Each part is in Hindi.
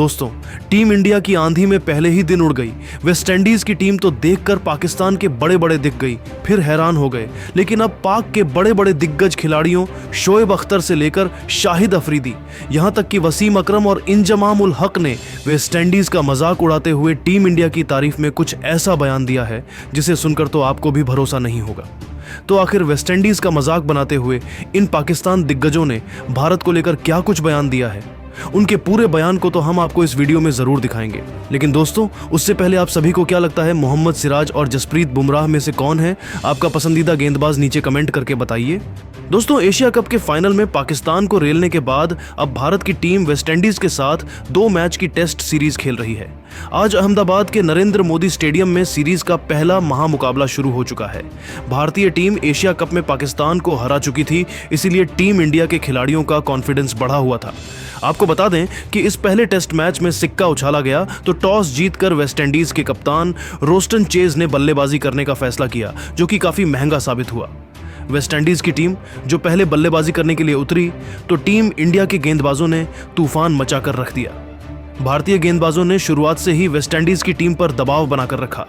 दोस्तों, टीम इंडिया की आंधी में पहले ही दिन उड़ गई। वेस्टइंडीज की टीम तो देखकर पाकिस्तान के बड़े बड़े दिख गई, फिर हैरान हो गए। लेकिन अब पाक के बड़े बड़े दिग्गज खिलाड़ियों शोएब अख्तर से लेकर शाहिद अफरीदी, यहां तक कि वसीम अकरम और इंजमाम उल हक ने वेस्टइंडीज का मजाक उड़ाते हुए टीम इंडिया की तारीफ में कुछ ऐसा बयान दिया है जिसे सुनकर तो आपको भी भरोसा नहीं होगा। तो आखिर वेस्टइंडीज का मजाक बनाते हुए इन पाकिस्तान दिग्गजों ने भारत को लेकर क्या कुछ बयान दिया है, उनके पूरे बयान को तो हम आपको इस वीडियो में जरूर दिखाएंगे। लेकिन दोस्तों, उससे पहले आप सभी को क्या लगता है, मोहम्मद सिराज और जसप्रीत बुमराह में से कौन है आपका पसंदीदा गेंदबाज? नीचे कमेंट करके बताइए। दोस्तों, एशिया कप के फाइनल में पाकिस्तान को रेलने के बाद अब भारत की टीम वेस्टइंडीज के साथ 2 मैच की टेस्ट सीरीज खेल रही है। आज अहमदाबाद के नरेंद्र मोदी स्टेडियम में सीरीज का पहला महामुकाबला शुरू हो चुका है। भारतीय टीम एशिया कप में पाकिस्तान को हरा चुकी थी, इसीलिए टीम इंडिया के खिलाड़ियों का कॉन्फिडेंस बढ़ा हुआ था। आपको बता दें कि इस पहले टेस्ट मैच में सिक्का उछाला गया तो टॉस जीतकर वेस्टइंडीज के कप्तान रोस्टन चेज ने बल्लेबाजी करने का फैसला किया, जो कि काफी महंगा साबित हुआ। वेस्टइंडीज की टीम जो पहले बल्लेबाजी करने के लिए उतरी तो टीम इंडिया के गेंदबाजों ने तूफान मचाकर रख दिया। भारतीय गेंदबाजों ने शुरुआत से ही वेस्टइंडीज की टीम पर दबाव बनाकर रखा,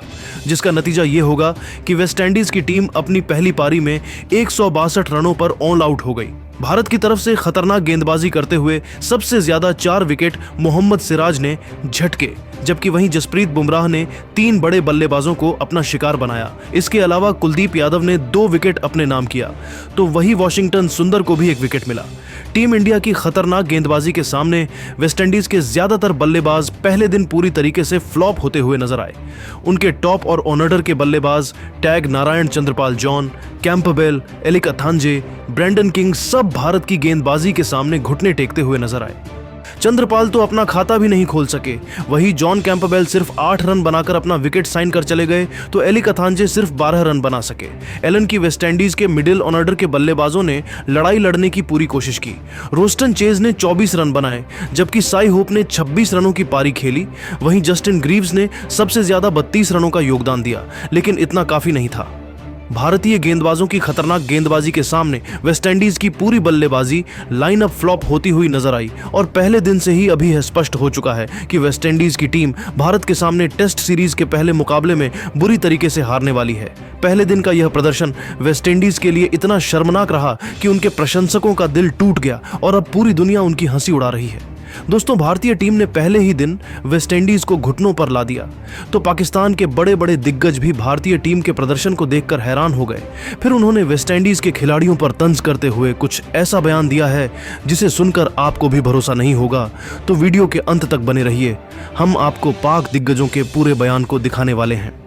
जिसका नतीजा ये होगा कि वेस्टइंडीज की टीम अपनी पहली पारी में 162 रनों पर ऑल आउट हो गई। भारत की तरफ से खतरनाक गेंदबाजी करते हुए सबसे ज्यादा 4 विकेट मोहम्मद सिराज ने झटके, जबकि वहीं जसप्रीत बुमराह ने 3 बड़े बल्लेबाजों को अपना शिकार बनाया। इसके अलावा कुलदीप यादव ने 2 विकेट अपने नाम किया, तो वही वॉशिंगटन सुंदर को भी 1 विकेट मिला। टीम इंडिया की खतरनाक गेंदबाजी के सामने वेस्टइंडीज के ज्यादातर बल्लेबाज पहले दिन पूरी तरीके से फ्लॉप होते हुए नजर आए। उनके टॉप और ऑर्डर के बल्लेबाज Tagenarine Chanderpaul John, Campbell, Alick Athanaze, Brendon King सब भारत की गेंदबाजी के सामने घुटने टेकते हुए नजर आए। चंद्रपाल तो अपना खाता भी नहीं खोल सके। वही जॉन कैंपबेल सिर्फ 8 रन बनाकर अपना विकेट साइन कर चले गए, तो एलिक अथांजे सिर्फ 12 रन बना सके। एलन की वेस्टइंडीज के मिडिल ऑर्डर के बल्लेबाजों ने लड़ाई लड़ने की पूरी कोशिश की। रोस्टन चेज ने 24 रन बनाए, जबकि साई होप ने 26 रनों की पारी खेली। वहीं जस्टिन ग्रीव्स ने सबसे ज्यादा 32 रनों का योगदान दिया, लेकिन इतना काफी नहीं था। भारतीय गेंदबाजों की खतरनाक गेंदबाजी के सामने वेस्टइंडीज की पूरी बल्लेबाजी लाइनअप फ्लॉप होती हुई नजर आई और पहले दिन से ही अभी स्पष्ट हो चुका है कि वेस्टइंडीज की टीम भारत के सामने टेस्ट सीरीज के पहले मुकाबले में बुरी तरीके से हारने वाली है। पहले दिन का यह प्रदर्शन वेस्टइंडीज के लिए इतना शर्मनाक रहा कि उनके प्रशंसकों का दिल टूट गया और अब पूरी दुनिया उनकी हंसी उड़ा रही है। दोस्तों, भारतीय टीम ने पहले ही दिन वेस्टइंडीज को घुटनों पर ला दिया, तो पाकिस्तान के बड़े बड़े दिग्गज भी भारतीय टीम के प्रदर्शन को देखकर हैरान हो गए। फिर उन्होंने वेस्टइंडीज के खिलाड़ियों पर तंज करते हुए कुछ ऐसा बयान दिया है जिसे सुनकर आपको भी भरोसा नहीं होगा। तो वीडियो के अंत तक बने रहिए, हम आपको पाक दिग्गजों के पूरे बयान को दिखाने वाले हैं।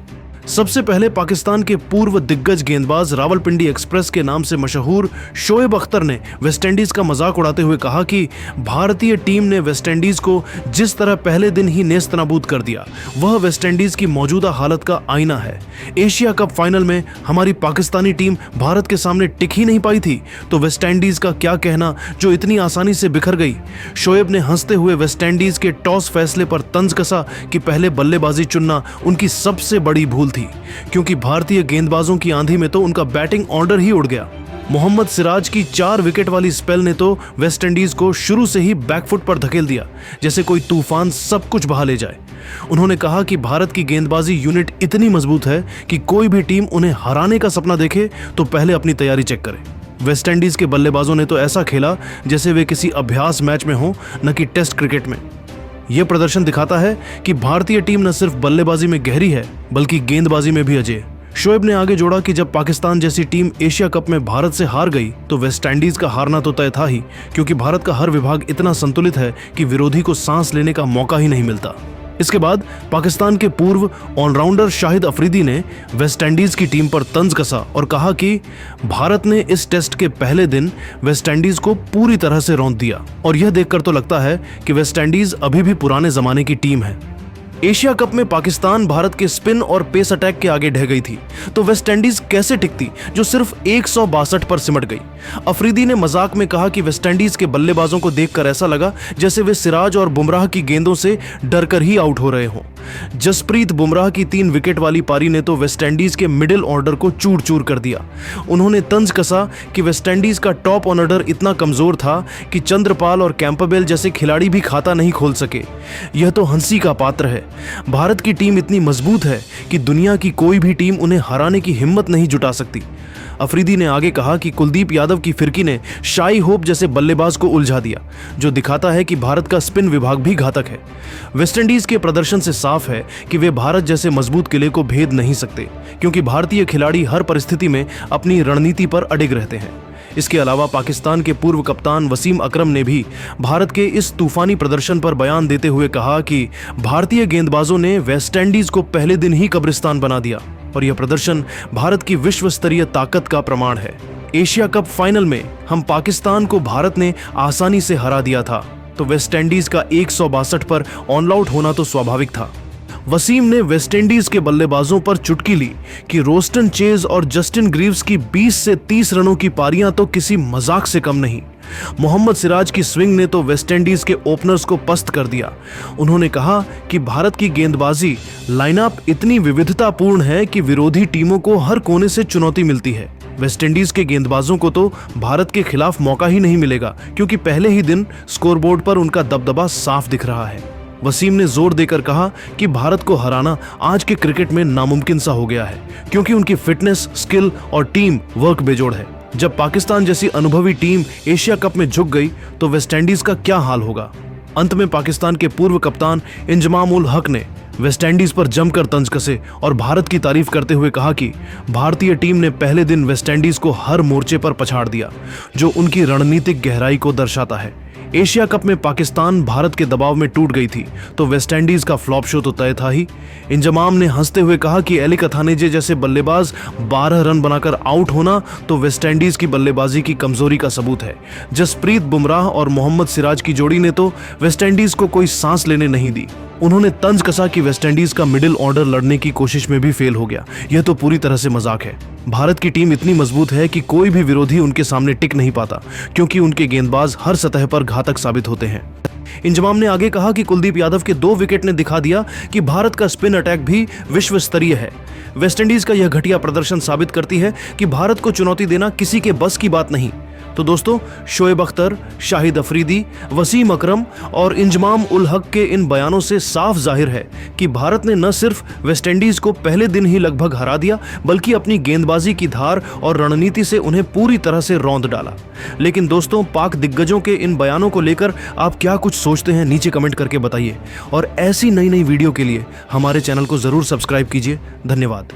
सबसे पहले पाकिस्तान के पूर्व दिग्गज गेंदबाज रावलपिंडी एक्सप्रेस के नाम से मशहूर शोएब अख्तर ने वेस्टइंडीज का मजाक उड़ाते हुए कहा कि भारतीय टीम ने वेस्टइंडीज को जिस तरह पहले दिन ही नेस्तनाबूद कर दिया, वह वेस्टइंडीज की मौजूदा हालत का आईना है। एशिया कप फाइनल में हमारी पाकिस्तानी टीम भारत के सामने टिक ही नहीं पाई थी, तो वेस्टइंडीज का क्या कहना जो इतनी आसानी से बिखर गई। शोएब ने हंसते हुए वेस्टइंडीज के टॉस फैसले पर तंज कसा कि पहले बल्लेबाजी चुनना उनकी सबसे बड़ी भूल थी, क्योंकि भारतीय गेंदबाजों की आंधी में तो उनका बैटिंग ऑर्डर ही उड़ गया। मोहम्मद सिराज की 4 विकेट वाली स्पेल ने तो वेस्टइंडीज को शुरू से ही बैकफुट पर धकेल दिया, जैसे कोई तूफान सब कुछ बहा ले जाए। उन्होंने कहा कि भारत की गेंदबाजी यूनिट इतनी मजबूत है कि कोई भी टीम उन्हें हराने का सपना देखे तो पहले अपनी तैयारी चेक करे। वेस्टइंडीज के बल्लेबाजों ने तो ऐसा खेला जैसे वे किसी अभ्यास मैच में हो, न कि टेस्ट क्रिकेट में। यह प्रदर्शन दिखाता है कि भारतीय टीम न सिर्फ बल्लेबाजी में गहरी है, बल्कि गेंदबाजी में भी अजय। शोएब ने आगे जोड़ा कि जब पाकिस्तान जैसी टीम एशिया कप में भारत से हार गई तो वेस्टइंडीज का हारना तो तय था ही, क्योंकि भारत का हर विभाग इतना संतुलित है कि विरोधी को सांस लेने का मौका ही नहीं मिलता। इसके बाद पाकिस्तान के पूर्व ऑलराउंडर शाहिद अफरीदी ने वेस्टइंडीज की टीम पर तंज कसा और कहा कि भारत ने इस टेस्ट के पहले दिन वेस्टइंडीज को पूरी तरह से रौंद दिया और यह देखकर तो लगता है कि वेस्टइंडीज अभी भी पुराने जमाने की टीम है। एशिया कप में पाकिस्तान भारत के स्पिन और पेस अटैक के आगे ढह गई थी, तो वेस्टइंडीज कैसे टिकती जो सिर्फ 162 पर सिमट गई। अफरीदी ने मजाक में कहा कि वेस्टइंडीज के बल्लेबाजों को देखकर ऐसा लगा जैसे वे सिराज और बुमराह की गेंदों से डरकर ही आउट हो रहे हों। जसप्रीत बुमराह की 3 विकेट वाली पारी ने तो वेस्टइंडीज के मिडिल ऑर्डर को चूर चूर कर दिया। उन्होंने तंज कसा कि वेस्टइंडीज का टॉप ऑर्डर इतना कमजोर था कि चंद्रपाल और कैंपबेल जैसे खिलाड़ी भी खाता नहीं खोल सके। यह तो हंसी का पात्र है। भारत की टीम इतनी मजबूत है कि दुनिया की कोई भी टीम उन्हें हराने की हिम्मत नहीं जुटा सकती। अफरीदी ने आगे कहा कि कुलदीप यादव की फिरकी ने शाई होप जैसे बल्लेबाज को उलझा दिया, जो दिखाता है कि भारत का स्पिन विभाग भी घातक है। वेस्टइंडीज के प्रदर्शन से साफ है कि वे भारत जैसे मजबूत किले को भेद नहीं सकते, क्योंकि भारतीय खिलाड़ी हर परिस्थिति में अपनी रणनीति पर अडिग रहते हैं। इसके अलावा पाकिस्तान के पूर्व कप्तान वसीम अकरम ने भी भारत के इस तूफानी प्रदर्शन पर बयान देते हुए कहा कि भारतीय गेंदबाजों ने वेस्टइंडीज को पहले दिन ही कब्रिस्तान बना दिया और यह प्रदर्शन भारत की विश्व स्तरीय ताकत का प्रमाण है। एशिया कप फाइनल में हम पाकिस्तान को भारत ने आसानी से हरा दिया था, तो वेस्टइंडीज का 162 पर ऑल आउट होना तो स्वाभाविक था। वसीम ने वेस्टइंडीज के बल्लेबाजों पर चुटकी ली कि रोस्टन चेज और जस्टिन ग्रीव्स की 20 से 30 रनों की पारियां तो किसी मजाक से कम नहीं। मोहम्मद सिराज की स्विंग ने तो वेस्टइंडीज के ओपनर्स को पस्त कर दिया। उन्होंने कहा कि भारत की गेंदबाजी लाइनअप इतनी विविधतापूर्ण है कि विरोधी टीमों को हर कोने से चुनौती मिलती है। वेस्टइंडीज के गेंदबाजों को तो भारत के खिलाफ मौका ही नहीं मिलेगा, क्योंकि पहले ही दिन स्कोरबोर्ड पर उनका दबदबा साफ दिख रहा है। वसीम ने जोर देकर कहा कि भारत को हराना आज के क्रिकेट में नामुमकिन सा हो गया है, क्योंकि उनकी फिटनेस, स्किल और टीम वर्क बेजोड़ है। जब पाकिस्तान जैसी अनुभवी टीम एशिया कप में झुक गई तो वेस्टइंडीज का क्या हाल होगा। अंत में पाकिस्तान के पूर्व कप्तान इंजमाम उल हक ने वेस्टइंडीज पर जमकर तंज कसे और भारत की तारीफ करते हुए कहा कि भारतीय टीम ने पहले दिन वेस्टइंडीज को हर मोर्चे पर पछाड़ दिया, जो उनकी रणनीतिक गहराई को दर्शाता है। एशिया कप में पाकिस्तान भारत के दबाव में टूट गई थी, तो वेस्टइंडीज का फ्लॉप शो तो तय था ही। इंजमाम ने हंसते हुए कहा कि एली कथानेजे जैसे बल्लेबाज 12 रन बनाकर आउट होना तो वेस्टइंडीज की बल्लेबाजी की कमजोरी का सबूत है। जसप्रीत बुमराह और मोहम्मद सिराज की जोड़ी ने तो वेस्टइंडीज को कोई सांस लेने नहीं दी। उन्होंने तंज कसा कि वेस्टइंडीज का मिडिल ऑर्डर लड़ने की कोशिश में भी फेल हो गया। यह तो पूरी तरह से मजाक है। भारत की टीम इतनी मजबूत है कि कोई भी विरोधी उनके सामने टिक नहीं पाता, क्योंकि उनके गेंदबाज हर सतह पर घातक साबित होते हैं। इंजमाम ने आगे कहा कि कुलदीप यादव के 2 विकेट ने दिखा दिया कि भारत का स्पिन अटैक भी विश्व स्तरीय है। वेस्टइंडीज का यह घटिया प्रदर्शन साबित करती है कि भारत को चुनौती देना किसी के बस की बात नहीं। तो दोस्तों, शोएब अख्तर, शाहिद अफरीदी, वसीम अकरम और इंजमाम उल हक के इन बयानों से साफ जाहिर है कि भारत ने न सिर्फ वेस्टइंडीज को पहले दिन ही लगभग हरा दिया, बल्कि अपनी गेंदबाजी की धार और रणनीति से उन्हें पूरी तरह से रौंद डाला। लेकिन दोस्तों, पाक दिग्गजों के इन बयानों को लेकर आप क्या कुछ सोचते हैं, नीचे कमेंट करके बताइए। और ऐसी नई नई वीडियो के लिए हमारे चैनल को जरूर सब्सक्राइब कीजिए। धन्यवाद।